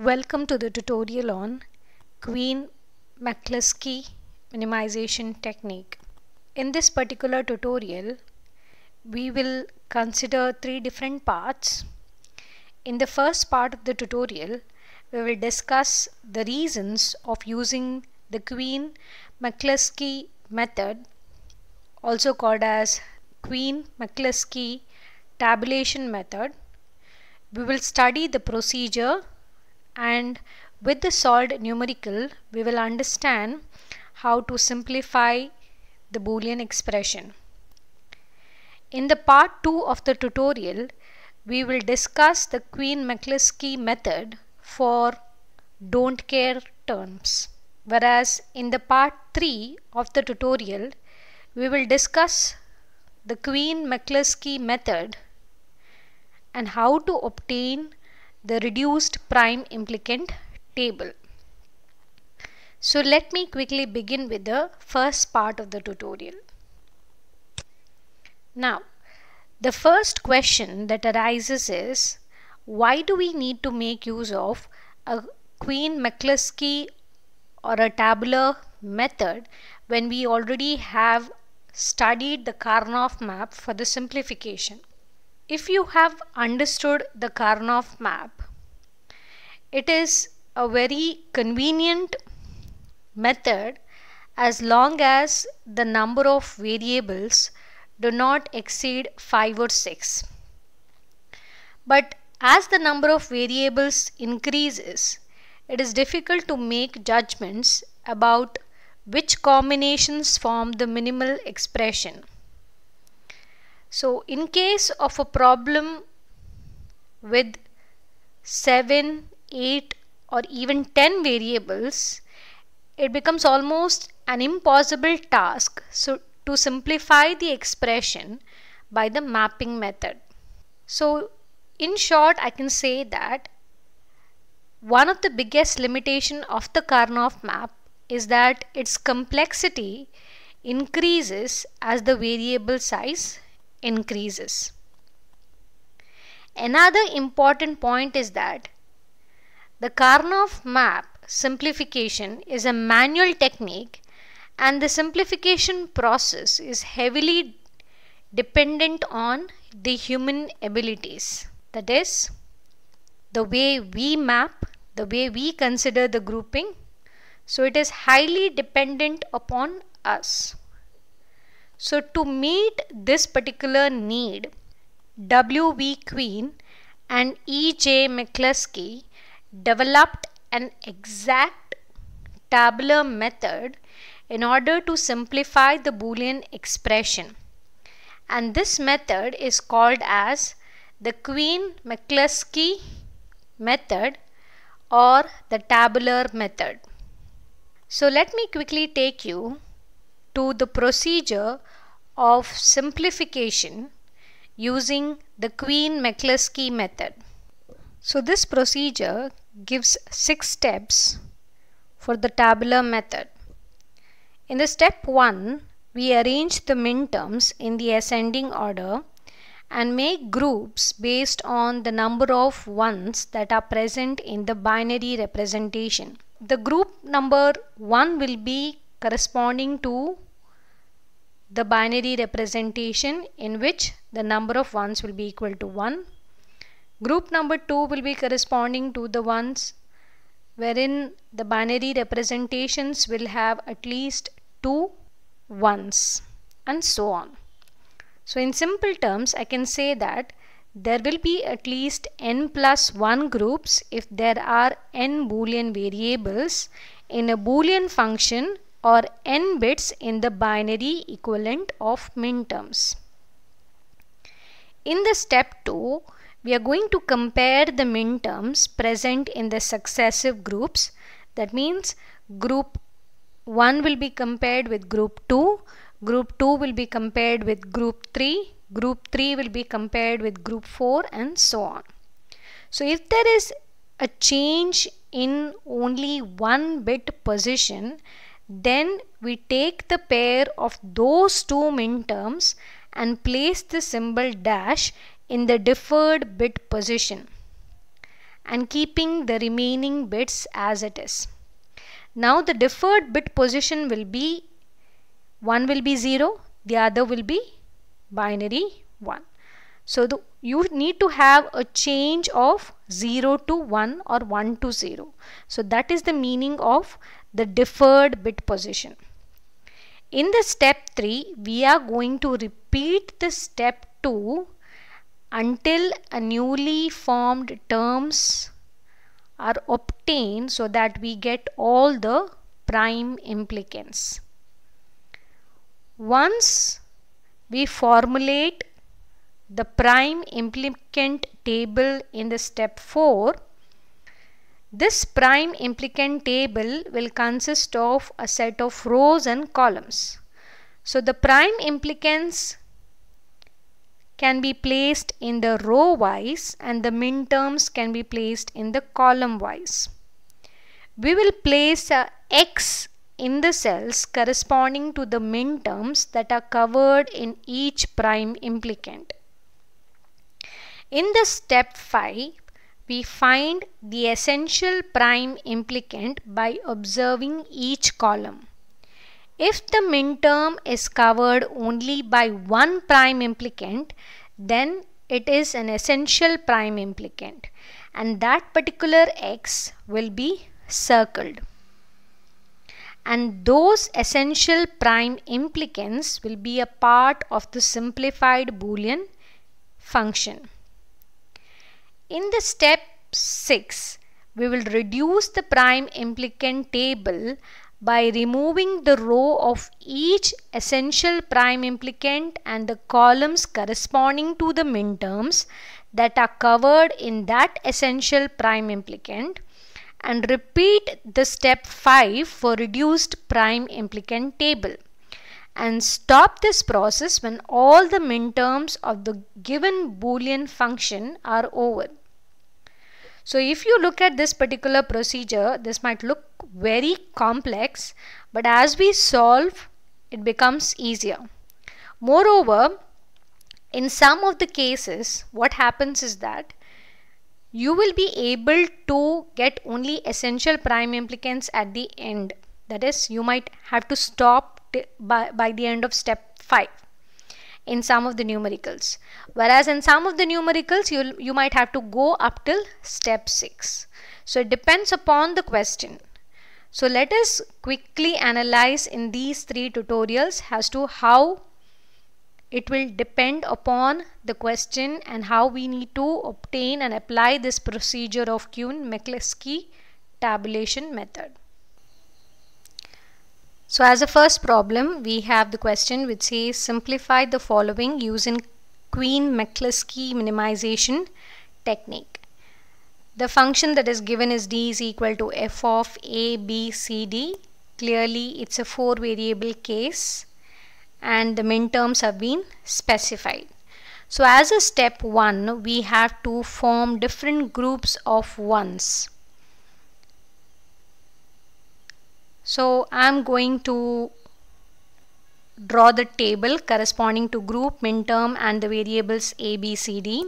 Welcome to the tutorial on Quine-McCluskey minimization technique. In this particular tutorial, we will consider three different parts. In the first part of the tutorial, we will discuss the reasons of using the Quine-McCluskey method, also called as Quine-McCluskey tabulation method. We will study the procedure, and with the solved numerical we will understand how to simplify the Boolean expression. In the part 2 of the tutorial, we will discuss the Quine-McCluskey method for don't care terms, whereas in the part 3 of the tutorial we will discuss the Quine-McCluskey method and how to obtain the reduced prime implicant table. So let me quickly begin with the first part of the tutorial. Now, the first question that arises is, why do we need to make use of a Quine-McCluskey or a tabular method when we already have studied the Karnaugh map for the simplification? If you have understood the Karnaugh map, it is a very convenient method as long as the number of variables do not exceed 5 or 6. But as the number of variables increases, it is difficult to make judgments about which combinations form the minimal expression. So in case of a problem with 7, 8 or even 10 variables, it becomes almost an impossible task to simplify the expression by the mapping method. So in short, I can say that one of the biggest limitation of the Karnaugh map is that its complexity increases as the variable size increases. Another important point is that the Karnaugh map simplification is a manual technique, and the simplification process is heavily dependent on the human abilities. That is, the way we map, the way we consider the grouping. So it is highly dependent upon us. So to meet this particular need, W.V. Quine and E.J. McCluskey developed an exact tabular method in order to simplify the Boolean expression, and this method is called as the Quine-McCluskey method or the tabular method. So let me quickly take you to the procedure of simplification using the Quine-McCluskey method. So this procedure gives 6 steps for the tabular method. In the step 1, we arrange the minterms in the ascending order and make groups based on the number of ones that are present in the binary representation. The group number 1 will be corresponding to the binary representation in which the number of ones will be equal to 1. Group number 2 will be corresponding to the ones wherein the binary representations will have at least 2 ones, and so on. So in simple terms, I can say that there will be at least n plus 1 groups if there are n Boolean variables in a Boolean function or n bits in the binary equivalent of minterms. In the step 2, we are going to compare the minterms present in the successive groups. That means group 1 will be compared with group 2, group 2 will be compared with group 3, group 3 will be compared with group 4, and so on. So if there is a change in only 1 bit position, then we take the pair of those two minterms and place the symbol dash in the deferred bit position. and keeping the remaining bits as it is. Now the deferred bit position will be, one will be 0, the other will be binary 1. So you need to have a change of 0 to 1 or 1 to 0. So that is the meaning of the deferred bit position. In the step 3, we are going to repeat the step 2 until a newly formed terms are obtained so that we get all the prime implicants. Once we formulate the prime implicant table in the step 4, this prime implicant table will consist of a set of rows and columns. So the prime implicants can be placed in the row wise and the min terms can be placed in the column wise. We will place a X in the cells corresponding to the min terms that are covered in each prime implicant. In the step 5, we find the essential prime implicant by observing each column. If the min term is covered only by one prime implicant, then it is an essential prime implicant and that particular X will be circled. And those essential prime implicants will be a part of the simplified Boolean function. In the step 6, we will reduce the prime implicant table by removing the row of each essential prime implicant and the columns corresponding to the min terms that are covered in that essential prime implicant, and repeat the step 5 for reduced prime implicant table, and stop this process when all the min terms of the given Boolean function are over. So if you look at this particular procedure, this might look very complex, but as we solve, it becomes easier. Moreover, in some of the cases, what happens is that you will be able to get only essential prime implicants at the end. That is, you might have to stop by the end of step 5 in some of the numericals, whereas in some of the numericals you might have to go up till step 6. So it depends upon the question. So let us quickly analyze in these 3 tutorials as to how it will depend upon the question and how we need to obtain and apply this procedure of Kuhn-McCluskey tabulation method. So as a first problem, we have the question which says simplify the following using Kuhn-McCluskey minimization technique. The function that is given is d is equal to f of a, b, c, d. Clearly it's a 4 variable case and the min terms have been specified. So as a step 1, we have to form different groups of ones. So I'm going to draw the table corresponding to group, min term and the variables a, b, c, d.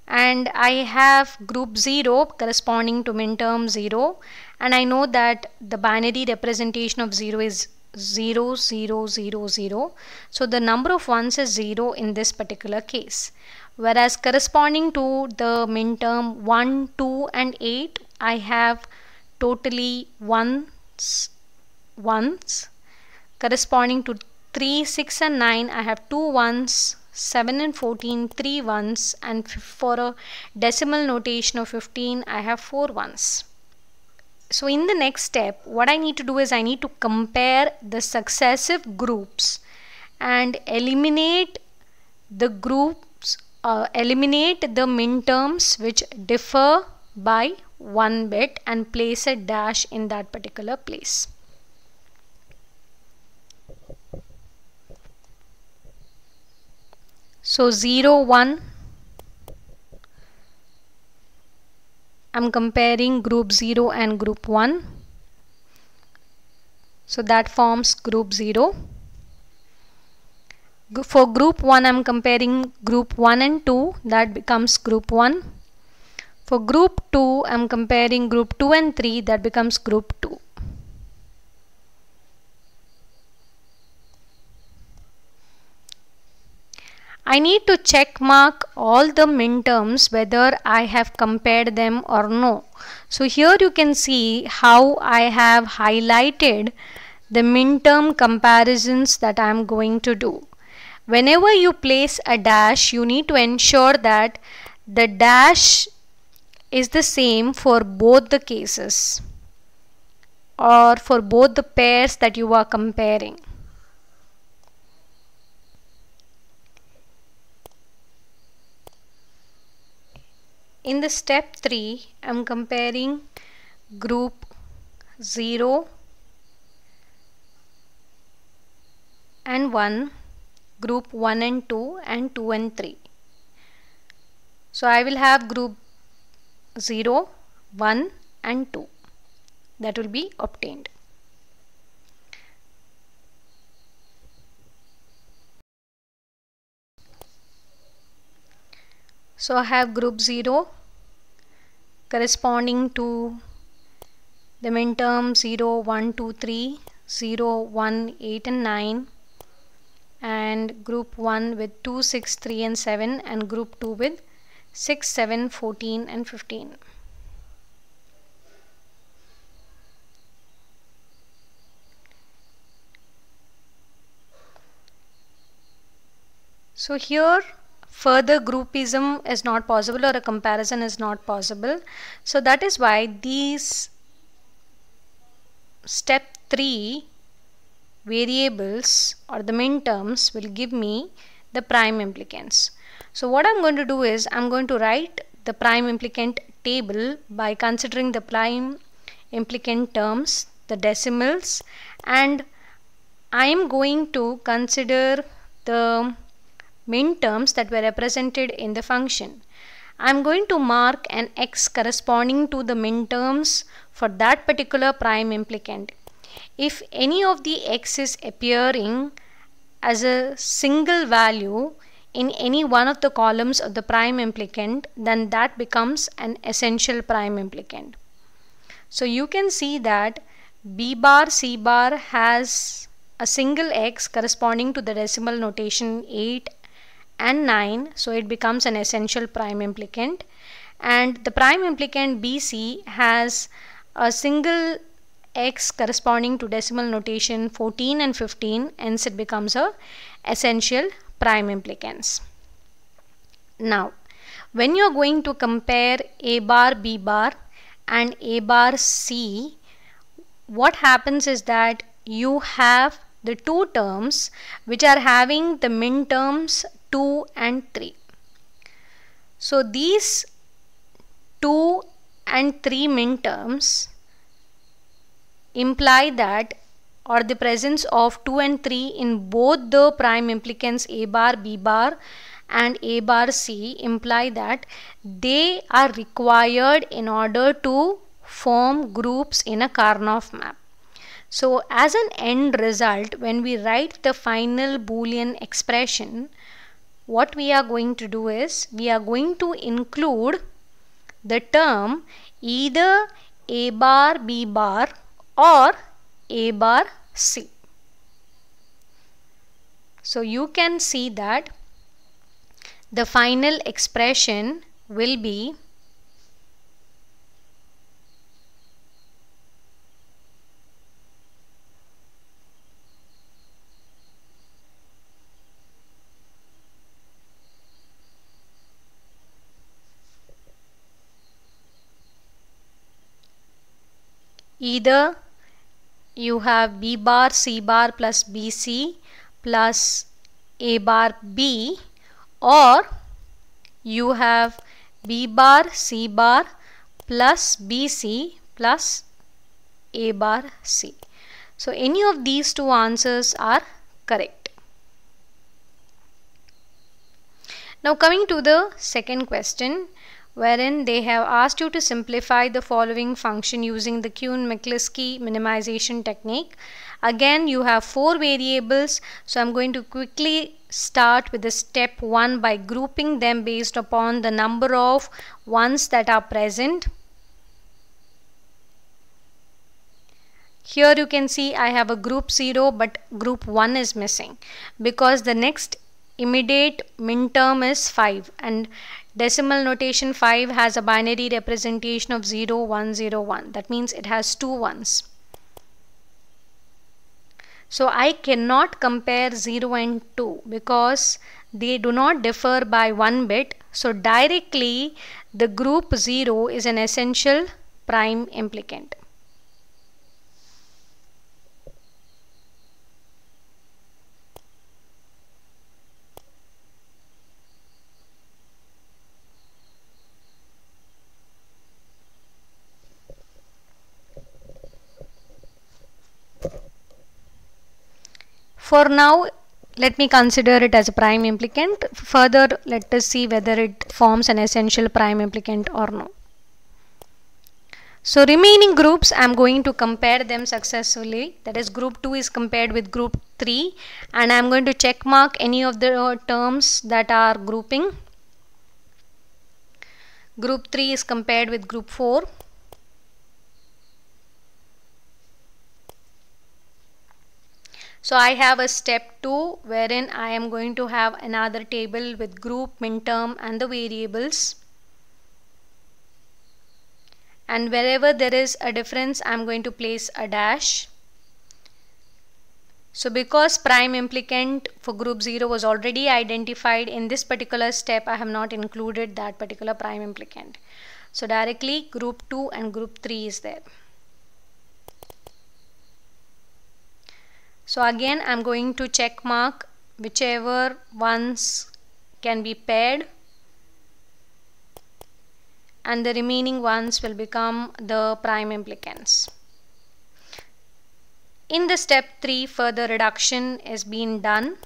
And I have group 0 corresponding to min term 0, and I know that the binary representation of 0 is 0, 0, 0, 0. So the number of ones is 0 in this particular case. Whereas corresponding to the min term 1, 2 and 8, I have totally ones. Corresponding to 3, 6 and 9, I have 2 ones. 7 and 14, 3 ones, and for a decimal notation of 15, I have 4 ones. So in the next step, what I need to do is I need to compare the successive groups and eliminate the groups, eliminate the min terms which differ by 1 bit and place a dash in that particular place. So 0, 1, I'm comparing group 0 and group 1. So that forms group 0. For group 1, I'm comparing group 1 and 2. That becomes group 1. For group 2, I'm comparing group 2 and 3, that becomes group 2. I need to check mark all the minterms whether I have compared them or no. So here you can see how I have highlighted the minterm comparisons that I am going to do. Whenever you place a dash, you need to ensure that the dash is the same for both the cases or for both the pairs that you are comparing. In the step 3, I am comparing group 0 and 1, group 1 and 2, and 2 and 3. So I will have group 0, 1 and 2 that will be obtained. So I have group 0 corresponding to the minterm 0, 1, 2, 3, 0, 1, 8 and 9, and group 1 with 2, 6, 3 and 7, and group 2 with 6, 7, 14 and 15. So here further groupism is not possible, or a comparison is not possible. So that is why these step 3 variables or the minterms will give me the prime implicants. So what I'm going to do is I'm going to write the prime implicant table by considering the prime implicant terms, the decimals, and I am going to consider the minterms that were represented in the function. I am going to mark an x corresponding to the minterms for that particular prime implicant. If any of the x is appearing as a single value in any one of the columns of the prime implicant, then that becomes an essential prime implicant. So you can see that b bar c bar has a single x corresponding to the decimal notation 8 and 9, so it becomes an essential prime implicant, and the prime implicant BC has a single x corresponding to decimal notation 14 and 15, hence it becomes a essential prime implicants. Now when you are going to compare a bar b bar and a bar c, what happens is that you have the two terms which are having the minterms 2 and 3. So these 2 and 3 minterms imply that, or the presence of 2 and 3 in both the prime implicants a bar b bar and a bar c imply that they are required in order to form groups in a Karnaugh map. So as an end result, when we write the final Boolean expression, what we are going to do is we are going to include the term either a bar b bar or a bar c. So you can see that the final expression will be either you have b bar c bar plus bc plus a bar b, or you have b bar c bar plus bc plus a bar c. So any of these two answers are correct. Now coming to the second question, wherein they have asked you to simplify the following function using the Kuhn-Minkowski minimization technique. Again you have 4 variables, so I'm going to quickly start with the step 1 by grouping them based upon the number of ones that are present. Here you can see I have a group 0 but group 1 is missing because the next immediate minterm is 5 and decimal notation 5 has a binary representation of 0 1 0 1. That means it has 2 ones. So I cannot compare 0 and 2 because they do not differ by 1 bit. So directly the group 0 is an essential prime implicant. For now, let me consider it as a prime implicant. Further, let us see whether it forms an essential prime implicant or no. So remaining groups, I am going to compare them successfully. That is, group 2 is compared with group 3 and I am going to check mark any of the terms that are grouping. Group 3 is compared with group 4. So I have a step 2 wherein I am going to have another table with group, minterm and the variables. And wherever there is a difference, I am going to place a dash. So because prime implicant for group 0 was already identified in this particular step, I have not included that particular prime implicant. So directly group 2 and group 3 is there. So again I am going to check mark whichever ones can be paired and the remaining ones will become the prime implicants. In the step 3 further reduction is being done.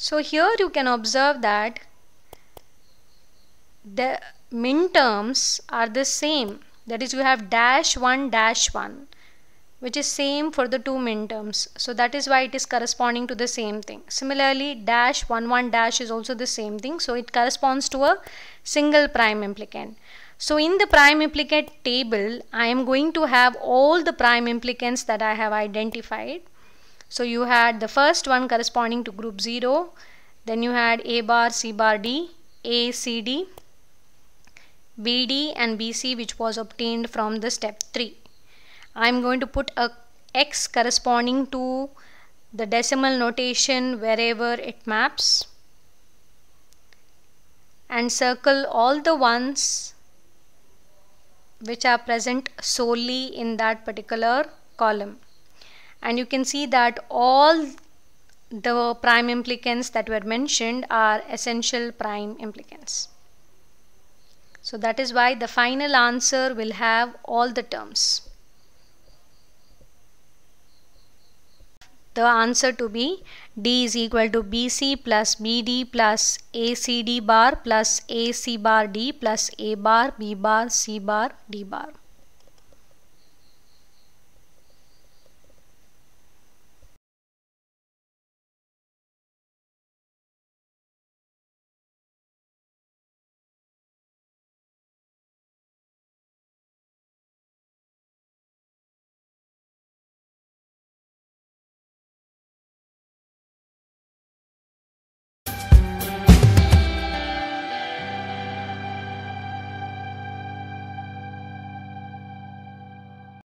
So here you can observe that the minterms are the same. That is, you have dash 1 which is same for the two minterms. So that is why it is corresponding to the same thing. Similarly, dash 1 dash is also the same thing. So it corresponds to a single prime implicant. So in the prime implicant table, I am going to have all the prime implicants that I have identified. So you had the first one corresponding to group 0, then you had A bar, C bar, D, A, C, D, B, D and B, C, which was obtained from the step 3. I am going to put a X corresponding to the decimal notation wherever it maps and circle all the ones which are present solely in that particular column. And you can see that all the prime implicants that were mentioned are essential prime implicants. So that is why the final answer will have all the terms. The answer to be D is equal to BC plus BD plus ACD bar plus AC bar D plus A bar, B bar, C bar, D bar.